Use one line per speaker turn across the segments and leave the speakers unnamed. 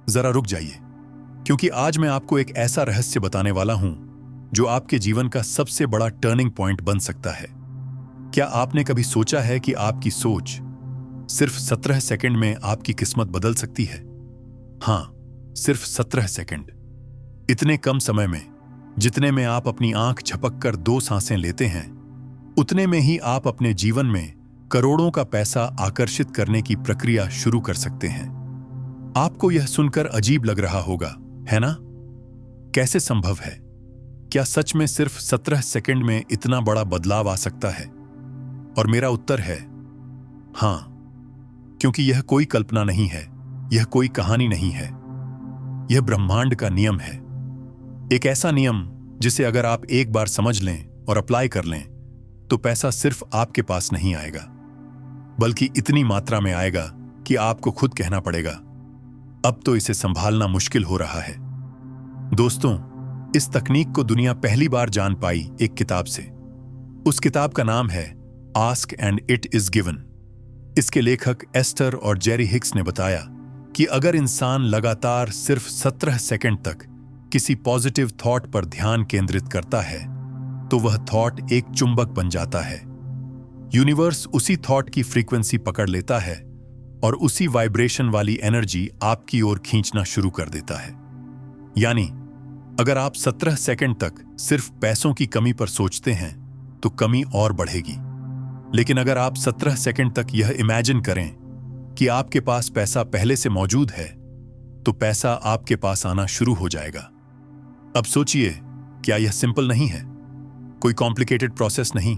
जरा रुक जाइए, क्योंकि आज मैं आपको एक ऐसा रहस्य बताने वाला हूं जो आपके जीवन का सबसे बड़ा टर्निंग पॉइंट बन सकता है। क्या आपने कभी सोचा है कि आपकी सोच सिर्फ 17 सेकंड में आपकी किस्मत बदल सकती है? हां, सिर्फ 17 सेकंड। इतने कम समय में, जितने में आप अपनी आंख झपककर 2 सांसें लेते हैं, उतने में ही आप अपने जीवन में करोड़ों का पैसा आकर्षित करने की प्रक्रिया शुरू कर सकते हैं। आपको यह सुनकर अजीब लग रहा होगा, है ना? कैसे संभव है? क्या सच में सिर्फ 17 सेकंड में इतना बड़ा बदलाव आ सकता है? और मेरा उत्तर है हां, क्योंकि यह कोई कल्पना नहीं है, यह कोई कहानी नहीं है, यह ब्रह्मांड का नियम है। एक ऐसा नियम जिसे अगर आप एक बार समझ लें और अप्लाई कर लें, तो पैसा सिर्फ आपके पास नहीं आएगा, बल्कि इतनी मात्रा में आएगा कि आपको खुद कहना पड़ेगा, अब तो इसे संभालना मुश्किल हो रहा है। दोस्तों, इस तकनीक को दुनिया पहली बार जान पाई एक किताब से। उस किताब का नाम है ask and it is given. इसके लेखक एस्टर और जेरी हिक्स ने बताया कि अगर इंसान लगातार सिर्फ 17 सेकंड तक किसी पॉजिटिव थॉट पर ध्यान केंद्रित करता है, तो वह थॉट एक चुंबक बन जाता है। यूनिवर्स उसी थॉट की फ्रीक्वेंसी पकड़ लेता है और उसी वाइब्रेशन वाली एनर्जी आपकी ओर खींचना शुरू कर देता है। यानी अगर आप 17 सेकंड तक सिर्फ पैसों की कमी पर सोचते हैं, तो कमी और बढ़ेगी। लेकिन अगर आप 17 सेकंड तक यह इमेजिन करें कि आपके पास पैसा पहले से मौजूद है, तो पैसा आपके पास आना शुरू हो जाएगा। अब सोचिए, क्या यह सिंपल नहीं है? कोई कॉम्प्लिकेटेड प्रोसेस नहीं,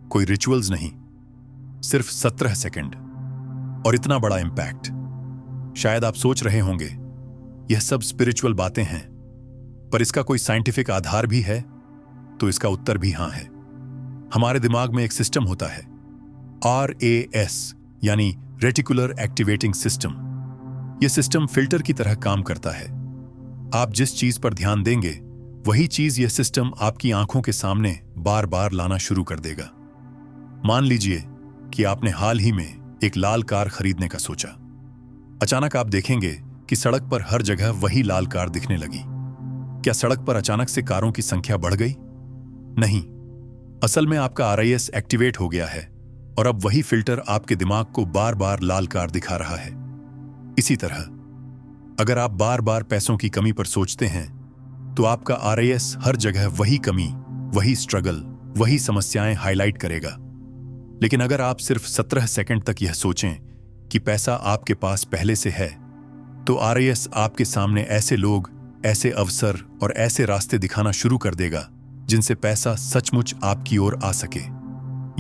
कोई रिचुअल्स नहीं, सिर्फ 17 सेकंड और इतना बड़ा इंपैक्ट। शायद आप सोच रहे होंगे, यह सब स्पिरिचुअल बातें हैं, पर इसका कोई साइंटिफिक आधार भी है? तो इसका उत्तर भी हां है। हमारे दिमाग में एक सिस्टम होता है, RAS, यानी रेटिकुलर एक्टिवेटिंग सिस्टम। यह सिस्टम फिल्टर की तरह काम करता है। आप जिस चीज पर ध्यान देंगे, वही चीज यह सिस्टम आपकी आंखों के सामने बार बार लाना शुरू कर देगा। मान लीजिए कि आपने हाल ही में एक लाल कार खरीदने का सोचा। अचानक आप देखेंगे कि सड़क पर हर जगह वही लाल कार दिखने लगी। क्या सड़क पर अचानक से कारों की संख्या बढ़ गई? नहीं, असल में आपका RAS एक्टिवेट हो गया है और अब वही फिल्टर आपके दिमाग को बार बार लाल कार दिखा रहा है। इसी तरह अगर आप बार बार पैसों की कमी पर सोचते हैं, तो आपका RAS हर जगह वही कमी, वही स्ट्रगल, वही समस्याएं हाईलाइट करेगा। लेकिन अगर आप सिर्फ 17 सेकंड तक यह सोचें कि पैसा आपके पास पहले से है, तो RAS आपके सामने ऐसे लोग, ऐसे अवसर और ऐसे रास्ते दिखाना शुरू कर देगा जिनसे पैसा सचमुच आपकी ओर आ सके।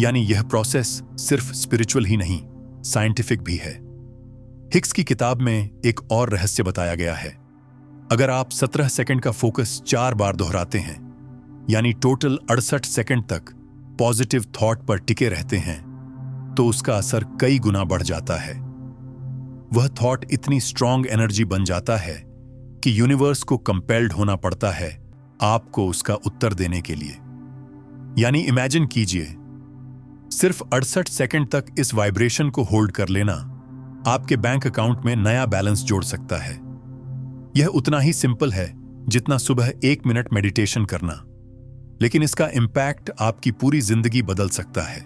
यानी यह प्रोसेस सिर्फ स्पिरिचुअल ही नहीं, साइंटिफिक भी है। हिक्स की किताब में एक और रहस्य बताया गया है। अगर आप 17 सेकंड का फोकस 4 बार दोहराते हैं, यानी टोटल 68 सेकंड तक पॉजिटिव थॉट पर टिके रहते हैं, तो उसका असर कई गुना बढ़ जाता है। वह थॉट इतनी स्ट्रॉन्ग एनर्जी बन जाता है कि यूनिवर्स को कंपेल्ड होना पड़ता है आपको उसका उत्तर देने के लिए। यानी इमेजिन कीजिए, सिर्फ 68 सेकंड तक इस वाइब्रेशन को होल्ड कर लेना आपके बैंक अकाउंट में नया बैलेंस जोड़ सकता है। यह उतना ही सिंपल है जितना सुबह 1 मिनट मेडिटेशन करना, लेकिन इसका इंपैक्ट आपकी पूरी जिंदगी बदल सकता है।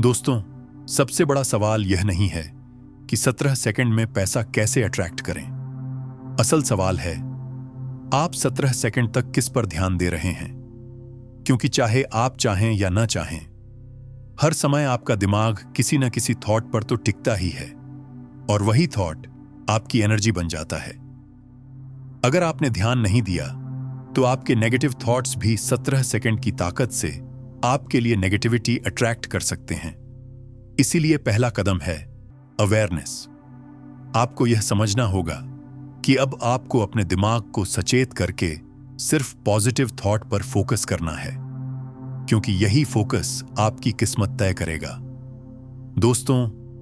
दोस्तों, सबसे बड़ा सवाल यह नहीं है कि 17 सेकंड में पैसा कैसे अट्रैक्ट करें। असल सवाल है, आप 17 सेकंड तक किस पर ध्यान दे रहे हैं? क्योंकि चाहे आप चाहें या ना चाहें, हर समय आपका दिमाग किसी न किसी थॉट पर तो टिकता ही है, और वही थॉट आपकी एनर्जी बन जाता है। अगर आपने ध्यान नहीं दिया, तो आपके नेगेटिव थॉट्स भी 17 सेकंड की ताकत से आपके लिए नेगेटिविटी अट्रैक्ट कर सकते हैं। इसीलिए पहला कदम है अवेयरनेस। आपको यह समझना होगा कि अब आपको अपने दिमाग को सचेत करके सिर्फ पॉजिटिव थॉट पर फोकस करना है, क्योंकि यही फोकस आपकी किस्मत तय करेगा। दोस्तों,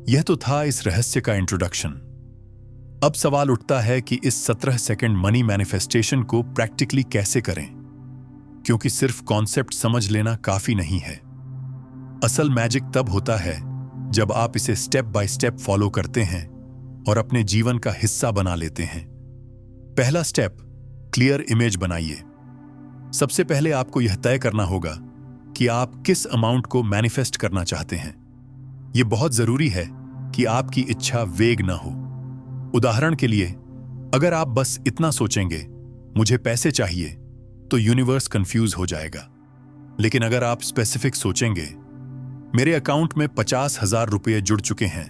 यह तो था इस रहस्य का इंट्रोडक्शन। अब सवाल उठता है कि इस 17 सेकंड मनी मैनिफेस्टेशन को प्रैक्टिकली कैसे करें, क्योंकि सिर्फ कॉन्सेप्ट समझ लेना काफी नहीं है। असल मैजिक तब होता है जब आप इसे स्टेप बाय स्टेप फॉलो करते हैं और अपने जीवन का हिस्सा बना लेते हैं। पहला स्टेप, क्लियर इमेज बनाइए। सबसे पहले आपको यह तय करना होगा कि आप किस अमाउंट को मैनिफेस्ट करना चाहते हैं। यह बहुत जरूरी है कि आपकी इच्छा वेग ना हो। उदाहरण के लिए, अगर आप बस इतना सोचेंगे, मुझे पैसे चाहिए, तो यूनिवर्स कंफ्यूज हो जाएगा। लेकिन अगर आप स्पेसिफिक सोचेंगे, मेरे अकाउंट में 50,000 रुपये जुड़ चुके हैं,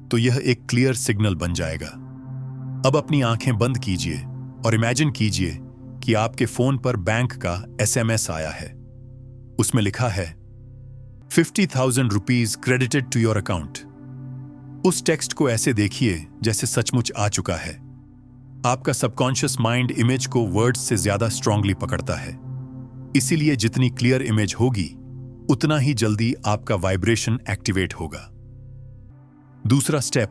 तो यह एक क्लियर सिग्नल बन जाएगा। अब अपनी आंखें बंद कीजिए और इमेजिन कीजिए कि आपके फोन पर बैंक का SMS आया है। उसमें लिखा है 50,000 rupees credited to your account. उस टेक्स्ट को ऐसे देखिए जैसे सचमुच आ चुका है। आपका सबकॉन्शियस माइंड इमेज को वर्ड्स से ज्यादा स्ट्रांगली पकड़ता है। इसीलिए जितनी क्लियर इमेज होगी, उतना ही जल्दी आपका वाइब्रेशन एक्टिवेट होगा। दूसरा स्टेप,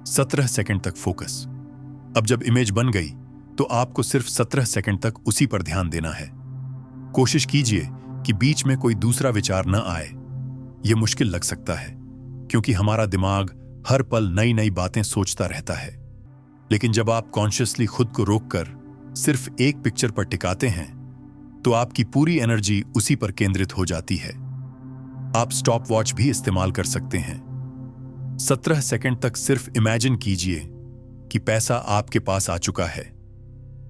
17 सेकंड तक फोकस। अब जब इमेज बन गई, तो आपको सिर्फ 17 सेकंड तक उसी पर ध्यान देना है। कोशिश कीजिए कि बीच में कोई दूसरा विचार न आए। यह मुश्किल लग सकता है, क्योंकि हमारा दिमाग हर पल नई नई बातें सोचता रहता है। लेकिन जब आप कॉन्शियसली खुद को रोककर सिर्फ एक पिक्चर पर टिकाते हैं, तो आपकी पूरी एनर्जी उसी पर केंद्रित हो जाती है। आप स्टॉप वॉच भी इस्तेमाल कर सकते हैं। 17 सेकंड तक सिर्फ इमेजिन कीजिए कि पैसा आपके पास आ चुका है,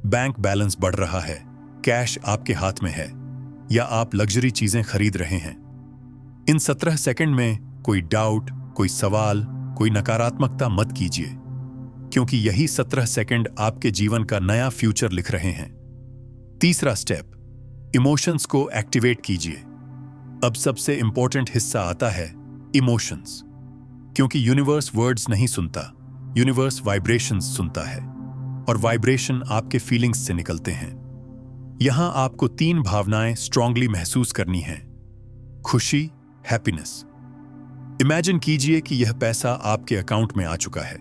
बैंक बैलेंस बढ़ रहा है, कैश आपके हाथ में है, या आप लग्जरी चीजें खरीद रहे हैं। इन 17 सेकंड में कोई डाउट, कोई सवाल, कोई नकारात्मकता मत कीजिए, क्योंकि यही 17 सेकंड आपके जीवन का नया फ्यूचर लिख रहे हैं। तीसरा स्टेप, इमोशंस को एक्टिवेट कीजिए। अब सबसे इंपॉर्टेंट हिस्सा आता है, इमोशंस। क्योंकि यूनिवर्स वर्ड्स नहीं सुनता, यूनिवर्स वाइब्रेशंस सुनता है, और वाइब्रेशन आपके फीलिंग्स से निकलते हैं। यहां आपको 3 भावनाएं स्ट्रांगली महसूस करनी हैं: खुशी, हैप्पीनेस। इमेजिन कीजिए कि यह पैसा आपके अकाउंट में आ चुका है।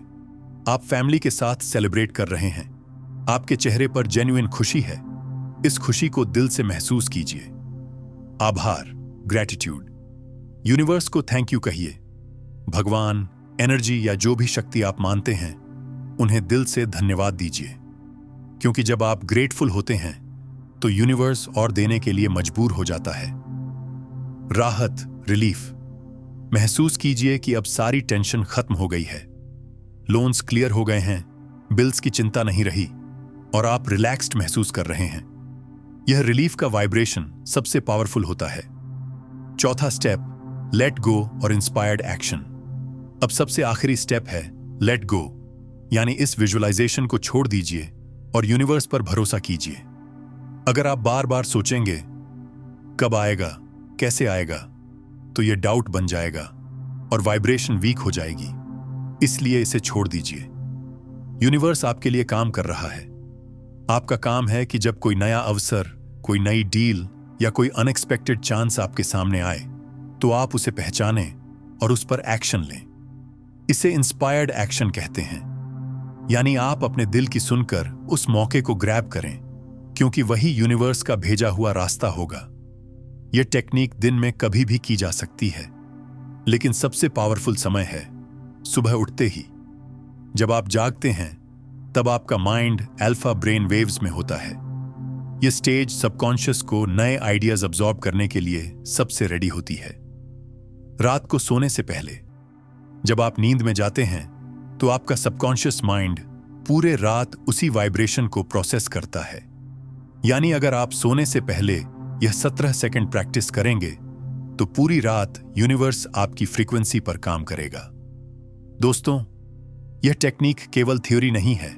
आप फैमिली के साथ सेलिब्रेट कर रहे हैं। आपके चेहरे पर जेन्युइन खुशी है। इस खुशी को दिल से महसूस कीजिए। आभार, ग्रैटिट्यूड। यूनिवर्स को थैंक यू कहिए। भगवान, एनर्जी या जो भी शक्ति आप मानते हैं, उन्हें दिल से धन्यवाद दीजिए। क्योंकि जब आप ग्रेटफुल होते हैं, तो यूनिवर्स और देने के लिए मजबूर हो जाता है। राहत, रिलीफ। महसूस कीजिए कि अब सारी टेंशन खत्म हो गई है। लोन्स क्लियर हो गए हैं, बिल्स की चिंता नहीं रही, और आप रिलैक्स्ड महसूस कर रहे हैं। यह रिलीफ का वाइब्रेशन सबसे पावरफुल होता है। चौथा स्टेप, लेट गो और इंस्पायर्ड एक्शन। अब सबसे आखिरी स्टेप है लेट गो, यानी इस विजुअलाइजेशन को छोड़ दीजिए और यूनिवर्स पर भरोसा कीजिए। अगर आप बार बार सोचेंगे कब आएगा, कैसे आएगा, तो यह डाउट बन जाएगा और वाइब्रेशन वीक हो जाएगी। इसलिए इसे छोड़ दीजिए। यूनिवर्स आपके लिए काम कर रहा है। आपका काम है कि जब कोई नया अवसर, कोई नई डील या कोई अनएक्सपेक्टेड चांस आपके सामने आए, तो आप उसे पहचानें और उस पर एक्शन लें। इसे इंस्पायर्ड एक्शन कहते हैं, यानी आप अपने दिल की सुनकर उस मौके को ग्रैब करें, क्योंकि वही यूनिवर्स का भेजा हुआ रास्ता होगा। यह टेक्निक दिन में कभी भी की जा सकती है, लेकिन सबसे पावरफुल समय है सुबह उठते ही। जब आप जागते हैं, तब आपका माइंड अल्फा ब्रेन वेव्स में होता है। यह स्टेज सबकॉन्शियस को नए आइडियाज अब्सॉर्ब करने के लिए सबसे रेडी होती है। रात को सोने से पहले जब आप नींद में जाते हैं, तो आपका सबकॉन्शियस माइंड पूरे रात उसी वाइब्रेशन को प्रोसेस करता है। यानी अगर आप सोने से पहले यह 17 सेकंड प्रैक्टिस करेंगे, तो पूरी रात यूनिवर्स आपकी फ्रीक्वेंसी पर काम करेगा। दोस्तों, यह टेक्निक केवल थ्योरी नहीं है,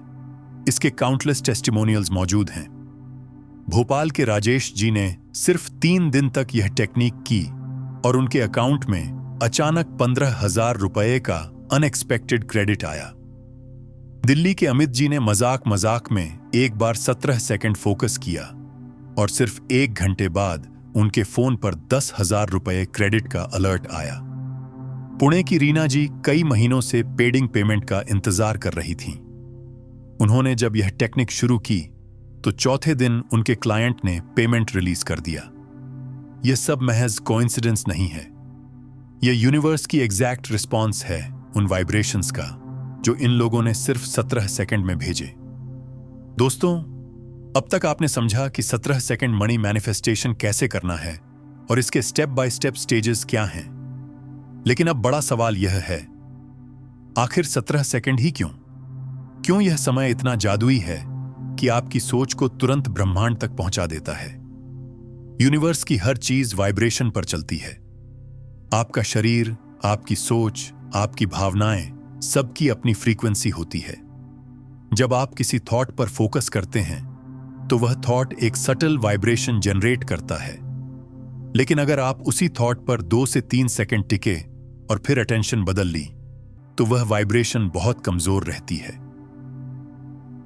इसके काउंटलेस टेस्टिमोनियल्स मौजूद हैं। भोपाल के राजेश जी ने सिर्फ 3 दिन तक यह टेक्निक की और उनके अकाउंट में अचानक 15,000 रुपए का अनएक्सपेक्टेड क्रेडिट आया। दिल्ली के अमित जी ने मजाक मजाक में एक बार 17 सेकंड फोकस किया और सिर्फ 1 घंटे बाद उनके फोन पर 10,000 रुपए क्रेडिट का अलर्ट आया। पुणे की रीना जी कई महीनों से पेडिंग पेमेंट का इंतजार कर रही थीं। उन्होंने जब यह टेक्निक शुरू की, तो चौथे दिन उनके क्लाइंट ने पेमेंट रिलीज कर दिया। यह सब महज कोइंसिडेंस नहीं है, यह यूनिवर्स की एग्जैक्ट रिस्पॉन्स है उन वाइब्रेशंस का जो इन लोगों ने सिर्फ 17 सेकंड में भेजे। दोस्तों, अब तक आपने समझा कि 17 सेकंड मनी मैनिफेस्टेशन कैसे करना है और इसके स्टेप बाय स्टेप स्टेजेस क्या हैं। लेकिन अब बड़ा सवाल यह है, आखिर 17 सेकंड ही क्यों? क्यों यह समय इतना जादुई है कि आपकी सोच को तुरंत ब्रह्मांड तक पहुंचा देता है? यूनिवर्स की हर चीज वाइब्रेशन पर चलती है। आपका शरीर, आपकी सोच, आपकी भावनाएं, सबकी अपनी फ्रीक्वेंसी होती है। जब आप किसी थॉट पर फोकस करते हैं तो वह थॉट एक सटल वाइब्रेशन जनरेट करता है। लेकिन अगर आप उसी थॉट पर 2 से 3 सेकंड टिके और फिर अटेंशन बदल ली तो वह वाइब्रेशन बहुत कमजोर रहती है।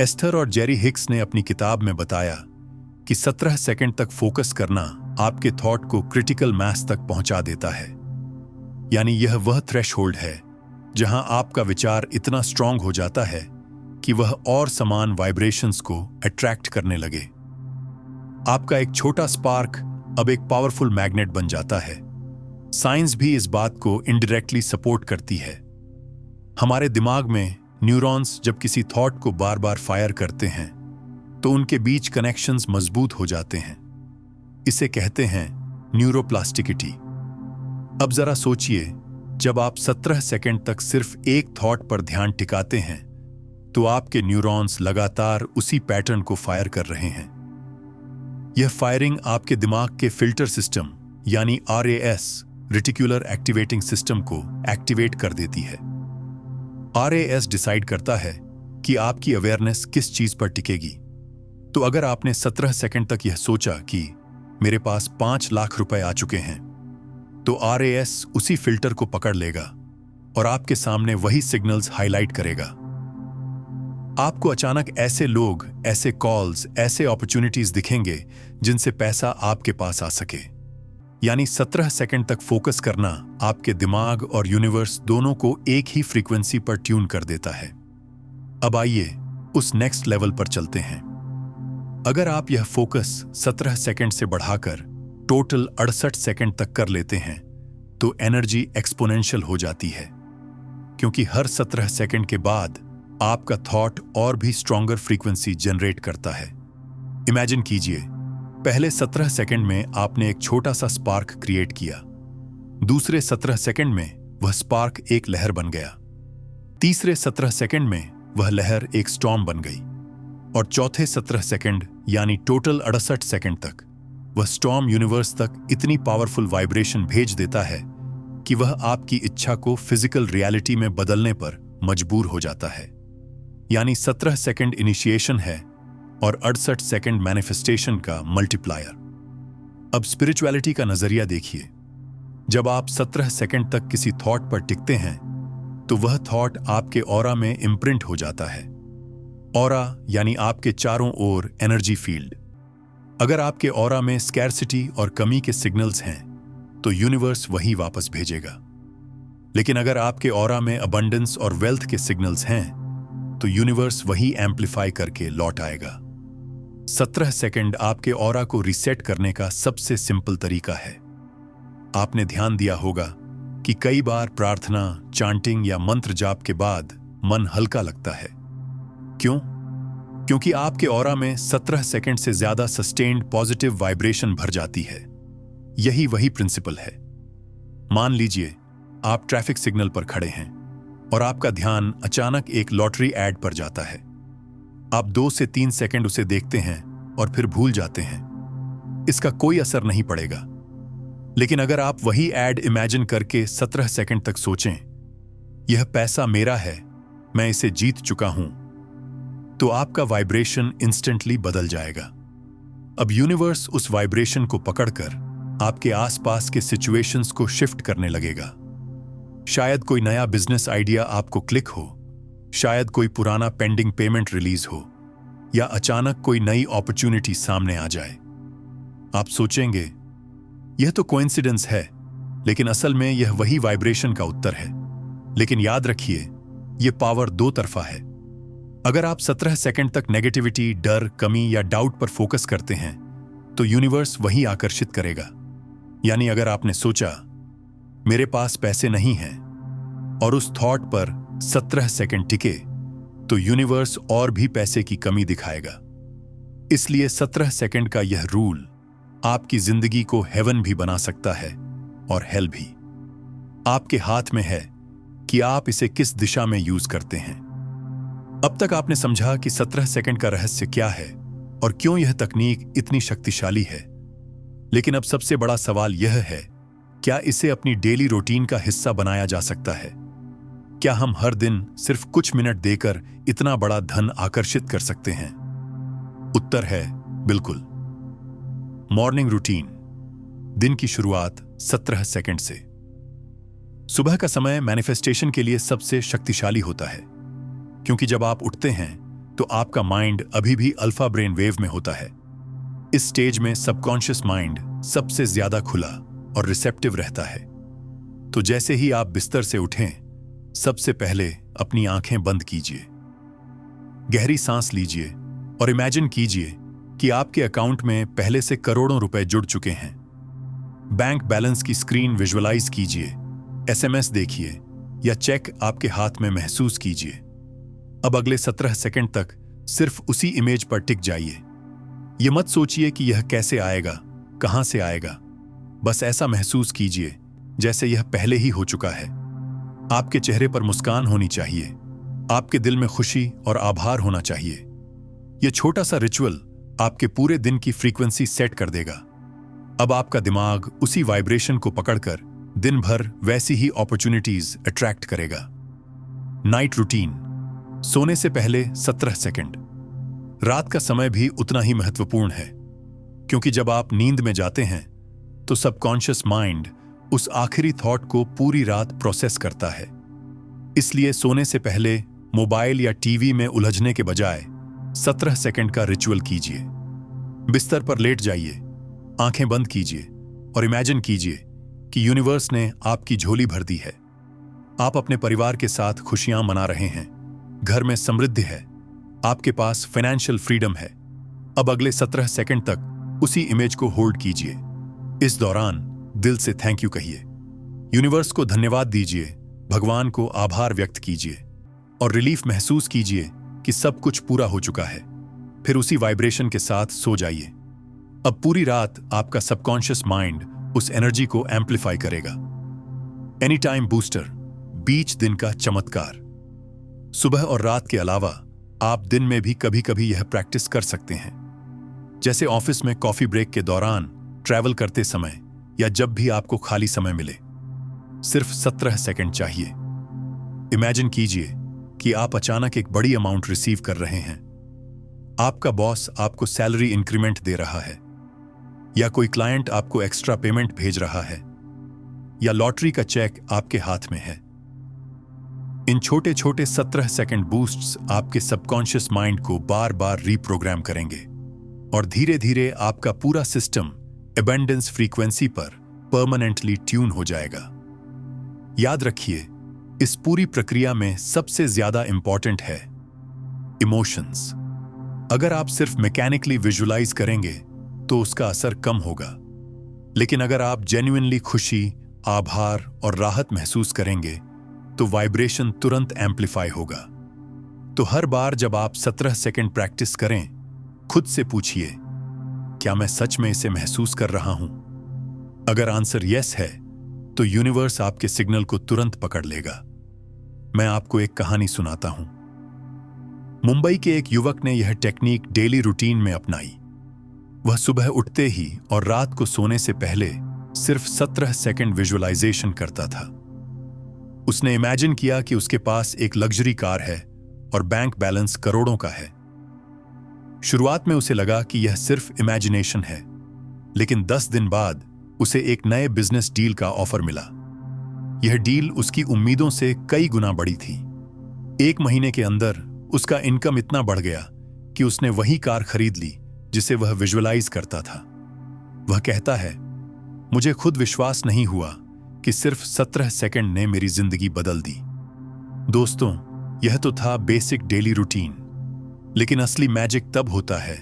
एस्थर और जेरी हिक्स ने अपनी किताब में बताया कि 17 सेकंड तक फोकस करना आपके थॉट को क्रिटिकल मैस तक पहुंचा देता है। यानी यह वह थ्रेशहोल्ड है जहां आपका विचार इतना स्ट्रांग हो जाता है कि वह और समान वाइब्रेशंस को अट्रैक्ट करने लगे। आपका एक छोटा स्पार्क अब एक पावरफुल मैग्नेट बन जाता है। साइंस भी इस बात को इनडायरेक्टली सपोर्ट करती है। हमारे दिमाग में न्यूरॉन्स जब किसी थॉट को बार बार फायर करते हैं तो उनके बीच कनेक्शंस मजबूत हो जाते हैं। इसे कहते हैं न्यूरोप्लास्टिसिटी। अब जरा सोचिए, जब आप 17 सेकंड तक सिर्फ एक थॉट पर ध्यान टिकाते हैं तो आपके न्यूरॉन्स लगातार उसी पैटर्न को फायर कर रहे हैं। यह फायरिंग आपके दिमाग के फिल्टर सिस्टम यानी RAS, रेटिकुलर एक्टिवेटिंग सिस्टम को एक्टिवेट कर देती है। RAS डिसाइड करता है कि आपकी अवेयरनेस किस चीज पर टिकेगी। तो अगर आपने 17 सेकंड तक यह सोचा कि मेरे पास 5 लाख रुपए आ चुके हैं, तो RAS उसी फिल्टर को पकड़ लेगा और आपके सामने वही सिग्नल्स हाईलाइट करेगा। आपको अचानक ऐसे लोग, ऐसे कॉल्स, ऐसे अपॉर्चुनिटीज दिखेंगे जिनसे पैसा आपके पास आ सके। यानी 17 सेकंड तक फोकस करना आपके दिमाग और यूनिवर्स दोनों को एक ही फ्रीक्वेंसी पर ट्यून कर देता है। अब आइए उस नेक्स्ट लेवल पर चलते हैं। अगर आप यह फोकस 17 सेकंड से बढ़ाकर टोटल 68 सेकंड तक कर लेते हैं तो एनर्जी एक्सपोनेंशियल हो जाती है, क्योंकि हर 17 सेकंड के बाद आपका थॉट और भी स्ट्रॉन्गर फ्रीक्वेंसी जनरेट करता है। इमेजिन कीजिए, पहले 17 सेकंड में आपने एक छोटा सा स्पार्क क्रिएट किया। दूसरे 17 सेकंड में वह स्पार्क एक लहर बन गया। तीसरे 17 सेकंड में वह लहर एक स्टॉर्म बन गई। और चौथे 17 सेकंड यानी टोटल 68 सेकंड तक वह स्टॉर्म यूनिवर्स तक इतनी पावरफुल वाइब्रेशन भेज देता है कि वह आपकी इच्छा को फिजिकल रियलिटी में बदलने पर मजबूर हो जाता है। यानी 17 सेकंड इनिशिएशन है और 68 सेकंड मैनिफेस्टेशन का मल्टीप्लायर। अब स्पिरिचुअलिटी का नजरिया देखिए। जब आप 17 सेकंड तक किसी थॉट पर टिकते हैं तो वह थॉट आपके ऑरा में इम्प्रिंट हो जाता है। ऑरा यानी आपके चारों ओर एनर्जी फील्ड। अगर आपके ऑरा में स्कैर्सिटी और कमी के सिग्नल्स हैं तो यूनिवर्स वही वापस भेजेगा। लेकिन अगर आपके ऑरा में अबंडेंस और वेल्थ के सिग्नल्स हैं तो यूनिवर्स वही एम्पलीफाई करके लौट आएगा। 17 सेकंड आपके ऑरा को रीसेट करने का सबसे सिंपल तरीका है। आपने ध्यान दिया होगा कि कई बार प्रार्थना, चांटिंग या मंत्र जाप के बाद मन हल्का लगता है। क्यों? क्योंकि आपके ऑरा में 17 सेकंड से ज्यादा सस्टेन्ड पॉजिटिव वाइब्रेशन भर जाती है। यही वही प्रिंसिपल है। मान लीजिए आप ट्रैफिक सिग्नल पर खड़े हैं और आपका ध्यान अचानक एक लॉटरी एड पर जाता है। आप 2 से 3 सेकंड उसे देखते हैं और फिर भूल जाते हैं। इसका कोई असर नहीं पड़ेगा। लेकिन अगर आप वही एड इमेजिन करके 17 सेकंड तक सोचें, यह पैसा मेरा है, मैं इसे जीत चुका हूं, तो आपका वाइब्रेशन इंस्टेंटली बदल जाएगा। अब यूनिवर्स उस वाइब्रेशन को पकड़कर आपके आसपास के सिचुएशंस को शिफ्ट करने लगेगा। शायद कोई नया बिजनेस आइडिया आपको क्लिक हो, शायद कोई पुराना पेंडिंग पेमेंट रिलीज हो, या अचानक कोई नई अपॉर्चुनिटी सामने आ जाए। आप सोचेंगे यह तो कोइंसिडेंस है, लेकिन असल में यह वही वाइब्रेशन का उत्तर है। लेकिन याद रखिए, यह पावर दो तरफा है। अगर आप 17 सेकंड तक नेगेटिविटी, डर, कमी या डाउट पर फोकस करते हैं तो यूनिवर्स वही आकर्षित करेगा। यानी अगर आपने सोचा मेरे पास पैसे नहीं हैं और उस थॉट पर 17 सेकंड टिके तो यूनिवर्स और भी पैसे की कमी दिखाएगा। इसलिए 17 सेकंड का यह रूल आपकी जिंदगी को हेवन भी बना सकता है और हेल भी। आपके हाथ में है कि आप इसे किस दिशा में यूज करते हैं। अब तक आपने समझा कि 17 सेकंड का रहस्य क्या है और क्यों यह तकनीक इतनी शक्तिशाली है। लेकिन अब सबसे बड़ा सवाल यह है, क्या इसे अपनी डेली रूटीन का हिस्सा बनाया जा सकता है? क्या हम हर दिन सिर्फ कुछ मिनट देकर इतना बड़ा धन आकर्षित कर सकते हैं? उत्तर है बिल्कुल। मॉर्निंग रूटीन, दिन की शुरुआत 17 सेकंड से। सुबह का समय मैनिफेस्टेशन के लिए सबसे शक्तिशाली होता है, क्योंकि जब आप उठते हैं तो आपका माइंड अभी भी अल्फा ब्रेन वेव में होता है। इस स्टेज में सबकॉन्शियस माइंड सबसे ज्यादा खुला और रिसेप्टिव रहता है। तो जैसे ही आप बिस्तर से उठें, सबसे पहले अपनी आंखें बंद कीजिए, गहरी सांस लीजिए और इमेजिन कीजिए कि आपके अकाउंट में पहले से करोड़ों रुपए जुड़ चुके हैं। बैंक बैलेंस की स्क्रीन विजुअलाइज कीजिए, एसएमएस देखिए या चेक आपके हाथ में महसूस कीजिए। अब अगले 17 सेकंड तक सिर्फ उसी इमेज पर टिक जाइए। यह मत सोचिए कि यह कैसे आएगा, कहां से आएगा। बस ऐसा महसूस कीजिए जैसे यह पहले ही हो चुका है। आपके चेहरे पर मुस्कान होनी चाहिए, आपके दिल में खुशी और आभार होना चाहिए। यह छोटा सा रिचुअल आपके पूरे दिन की फ्रीक्वेंसी सेट कर देगा। अब आपका दिमाग उसी वाइब्रेशन को पकड़कर दिन भर वैसी ही अपॉर्चुनिटीज अट्रैक्ट करेगा। नाइट रूटीन, सोने से पहले 17 सेकंड। रात का समय भी उतना ही महत्वपूर्ण है, क्योंकि जब आप नींद में जाते हैं तो सबकॉन्शियस माइंड उस आखिरी थॉट को पूरी रात प्रोसेस करता है। इसलिए सोने से पहले मोबाइल या टीवी में उलझने के बजाय 17 सेकंड का रिचुअल कीजिए। बिस्तर पर लेट जाइए, आंखें बंद कीजिए और इमेजिन कीजिए कि यूनिवर्स ने आपकी झोली भर दी है। आप अपने परिवार के साथ खुशियां मना रहे हैं, घर में समृद्धि है, आपके पास फाइनेंशियल फ्रीडम है। अब अगले 17 सेकंड तक उसी इमेज को होल्ड कीजिए। इस दौरान दिल से थैंक यू कहिए, यूनिवर्स को धन्यवाद दीजिए, भगवान को आभार व्यक्त कीजिए और रिलीफ महसूस कीजिए कि सब कुछ पूरा हो चुका है। फिर उसी वाइब्रेशन के साथ सो जाइए। अब पूरी रात आपका सबकॉन्शियस माइंड उस एनर्जी को एम्पलीफाई करेगा। एनी टाइम बूस्टर, बीच दिन का चमत्कार। सुबह और रात के अलावा आप दिन में भी कभी कभी यह प्रैक्टिस कर सकते हैं, जैसे ऑफिस में कॉफी ब्रेक के दौरान, ट्रैवल करते समय या जब भी आपको खाली समय मिले। सिर्फ 17 सेकंड चाहिए। इमेजिन कीजिए कि आप अचानक एक बड़ी अमाउंट रिसीव कर रहे हैं। आपका बॉस आपको सैलरी इंक्रीमेंट दे रहा है, या कोई क्लाइंट आपको एक्स्ट्रा पेमेंट भेज रहा है, या लॉटरी का चेक आपके हाथ में है। इन छोटे छोटे 17 सेकंड बूस्ट्स आपके सबकॉन्शियस माइंड को बार बार रीप्रोग्राम करेंगे और धीरे धीरे आपका पूरा सिस्टम एबंडेंस फ्रीक्वेंसी पर परमानेंटली ट्यून हो जाएगा। याद रखिए, इस पूरी प्रक्रिया में सबसे ज्यादा इंपॉर्टेंट है इमोशंस। अगर आप सिर्फ मैकेनिकली विजुअलाइज करेंगे तो उसका असर कम होगा, लेकिन अगर आप जेन्युइनली खुशी, आभार और राहत महसूस करेंगे तो वाइब्रेशन तुरंत एम्पलीफाई होगा। तो हर बार जब आप 17 सेकंड प्रैक्टिस करें, खुद से पूछिए, क्या मैं सच में इसे महसूस कर रहा हूं? अगर आंसर यस है तो यूनिवर्स आपके सिग्नल को तुरंत पकड़ लेगा। मैं आपको एक कहानी सुनाता हूं। मुंबई के एक युवक ने यह टेक्निक डेली रूटीन में अपनाई। वह सुबह उठते ही और रात को सोने से पहले सिर्फ 17 सेकंड विजुअलाइजेशन करता था। उसने इमेजिन किया कि उसके पास एक लग्जरी कार है और बैंक बैलेंस करोड़ों का है। शुरुआत में उसे लगा कि यह सिर्फ इमेजिनेशन है, लेकिन 10 दिन बाद उसे एक नए बिजनेस डील का ऑफर मिला। यह डील उसकी उम्मीदों से कई गुना बड़ी थी। 1 महीने के अंदर उसका इनकम इतना बढ़ गया कि उसने वही कार खरीद ली जिसे वह विजुअलाइज करता था। वह कहता है, मुझे खुद विश्वास नहीं हुआ कि सिर्फ 17 सेकंड ने मेरी जिंदगी बदल दी। दोस्तों, यह तो था बेसिक डेली रूटीन, लेकिन असली मैजिक तब होता है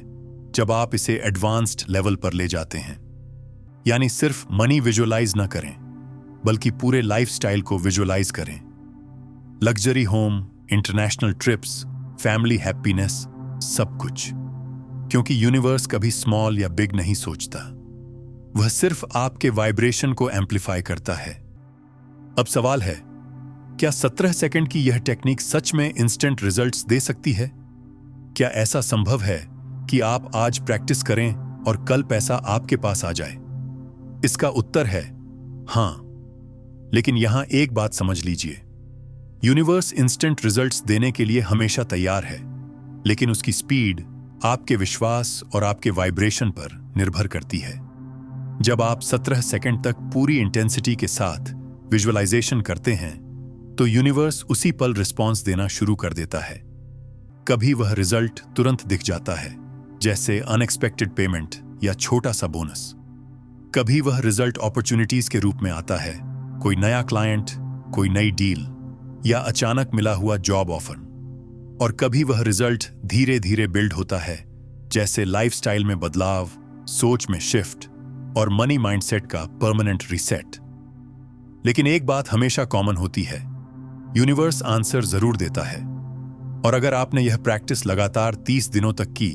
जब आप इसे एडवांस्ड लेवल पर ले जाते हैं। यानी सिर्फ मनी विजुअलाइज ना करें, बल्कि पूरे लाइफस्टाइल को विजुअलाइज करें। Luxury home, international trips, family happiness, सब कुछ। क्योंकि यूनिवर्स कभी स्मॉल या बिग नहीं सोचता, वह सिर्फ आपके वाइब्रेशन को एम्प्लीफाई करता है। अब सवाल है, क्या 17 सेकंड की यह टेक्निक सच में इंस्टेंट रिजल्ट्स दे सकती है? क्या ऐसा संभव है कि आप आज प्रैक्टिस करें और कल पैसा आपके पास आ जाए? इसका उत्तर है हां। लेकिन यहां एक बात समझ लीजिए, यूनिवर्स इंस्टेंट रिजल्ट्स देने के लिए हमेशा तैयार है, लेकिन उसकी स्पीड आपके विश्वास और आपके वाइब्रेशन पर निर्भर करती है। जब आप 17 सेकंड तक पूरी इंटेंसिटी के साथ विजुअलाइजेशन करते हैं, तो यूनिवर्स उसी पल रिस्पॉन्स देना शुरू कर देता है। कभी वह रिजल्ट तुरंत दिख जाता है, जैसे अनएक्सपेक्टेड पेमेंट या छोटा सा बोनस। कभी वह रिजल्ट अपॉर्चुनिटीज के रूप में आता है, कोई नया क्लाइंट, कोई नई डील या अचानक मिला हुआ जॉब ऑफर। और कभी वह रिजल्ट धीरे धीरे बिल्ड होता है, जैसे लाइफस्टाइल में बदलाव, सोच में शिफ्ट और मनी माइंडसेट का परमानेंट रीसेट। लेकिन एक बात हमेशा कॉमन होती है, यूनिवर्स आंसर जरूर देता है। और अगर आपने यह प्रैक्टिस लगातार 30 दिनों तक की,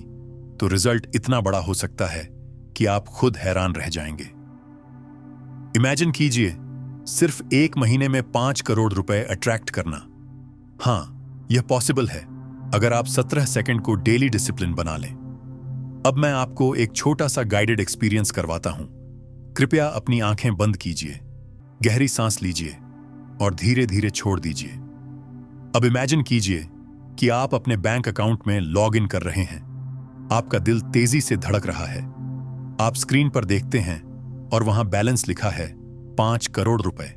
तो रिजल्ट इतना बड़ा हो सकता है कि आप खुद हैरान रह जाएंगे। इमेजिन कीजिए, सिर्फ 1 महीने में 5 करोड़ रुपए अट्रैक्ट करना। हां, यह पॉसिबल है अगर आप 17 सेकंड को डेली डिसिप्लिन बना लें। अब मैं आपको एक छोटा सा गाइडेड एक्सपीरियंस करवाता हूं। कृपया अपनी आंखें बंद कीजिए, गहरी सांस लीजिए और धीरे धीरे छोड़ दीजिए। अब इमेजिन कीजिए कि आप अपने बैंक अकाउंट में लॉग इन कर रहे हैं। आपका दिल तेजी से धड़क रहा है। आप स्क्रीन पर देखते हैं और वहां बैलेंस लिखा है 5 करोड़ रुपए।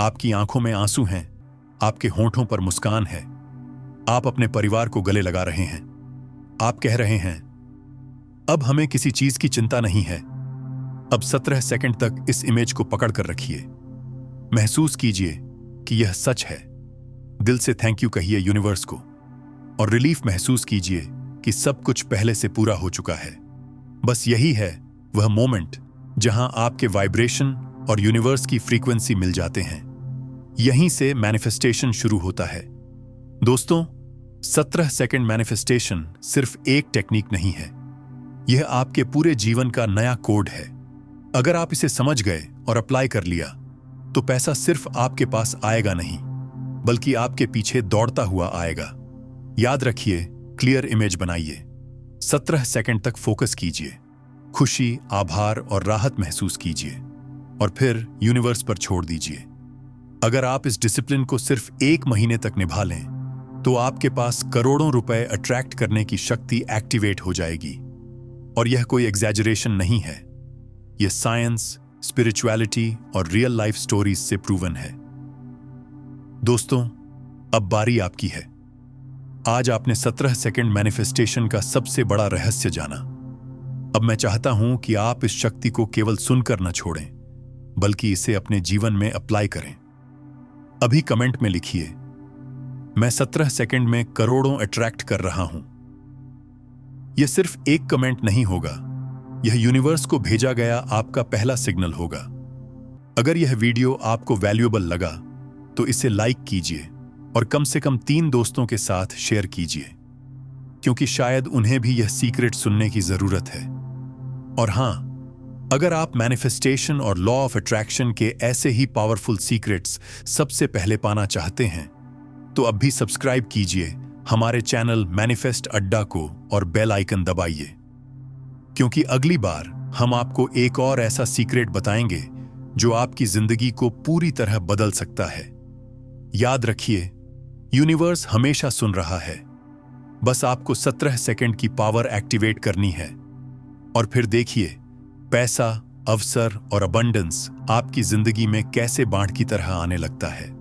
आपकी आंखों में आंसू हैं, आपके होंठों पर मुस्कान है। आप अपने परिवार को गले लगा रहे हैं। आप कह रहे हैं, अब हमें किसी चीज की चिंता नहीं है। अब 17 सेकंड तक इस इमेज को पकड़ कर रखिए। महसूस कीजिए कि यह सच है। दिल से थैंक यू कहिए यूनिवर्स को और रिलीफ महसूस कीजिए कि सब कुछ पहले से पूरा हो चुका है। बस यही है वह मोमेंट जहां आपके वाइब्रेशन और यूनिवर्स की फ्रीक्वेंसी मिल जाते हैं। यहीं से मैनिफेस्टेशन शुरू होता है। दोस्तों, 17 सेकंड मैनिफेस्टेशन सिर्फ एक टेक्निक नहीं है, यह आपके पूरे जीवन का नया कोड है। अगर आप इसे समझ गए और अप्लाई कर लिया, तो पैसा सिर्फ आपके पास आएगा नहीं, बल्कि आपके पीछे दौड़ता हुआ आएगा। याद रखिए, क्लियर इमेज बनाइए, 17 सेकंड तक फोकस कीजिए, खुशी, आभार और राहत महसूस कीजिए और फिर यूनिवर्स पर छोड़ दीजिए। अगर आप इस डिसिप्लिन को सिर्फ 1 महीने तक निभा लें, तो आपके पास करोड़ों रुपए अट्रैक्ट करने की शक्ति एक्टिवेट हो जाएगी। और यह कोई एग्जैजरेशन नहीं है, यह साइंस, स्पिरिचुअलिटी और रियल लाइफ स्टोरीज से प्रूवन है। दोस्तों, अब बारी आपकी है। आज आपने 17 सेकंड मैनिफेस्टेशन का सबसे बड़ा रहस्य जाना। अब मैं चाहता हूं कि आप इस शक्ति को केवल सुनकर न छोड़ें, बल्कि इसे अपने जीवन में अप्लाई करें। अभी कमेंट में लिखिए, मैं 17 सेकंड में करोड़ों अट्रैक्ट कर रहा हूं। यह सिर्फ एक कमेंट नहीं होगा, यह यूनिवर्स को भेजा गया आपका पहला सिग्नल होगा। अगर यह वीडियो आपको वैल्यूएबल लगा, तो इसे लाइक कीजिए और कम से कम 3 दोस्तों के साथ शेयर कीजिए, क्योंकि शायद उन्हें भी यह सीक्रेट सुनने की जरूरत है। और हां, अगर आप मैनिफेस्टेशन और लॉ ऑफ अट्रैक्शन के ऐसे ही पावरफुल सीक्रेट्स सबसे पहले पाना चाहते हैं, तो अब भी सब्सक्राइब कीजिए हमारे चैनल मैनिफेस्ट अड्डा को और बेल आइकन दबाइए, क्योंकि अगली बार हम आपको एक और ऐसा सीक्रेट बताएंगे जो आपकी जिंदगी को पूरी तरह बदल सकता है। याद रखिए, यूनिवर्स हमेशा सुन रहा है। बस आपको 17 सेकंड की पावर एक्टिवेट करनी है और फिर देखिए, पैसा, अवसर और अबंडेंस आपकी जिंदगी में कैसे बाढ़ की तरह आने लगता है।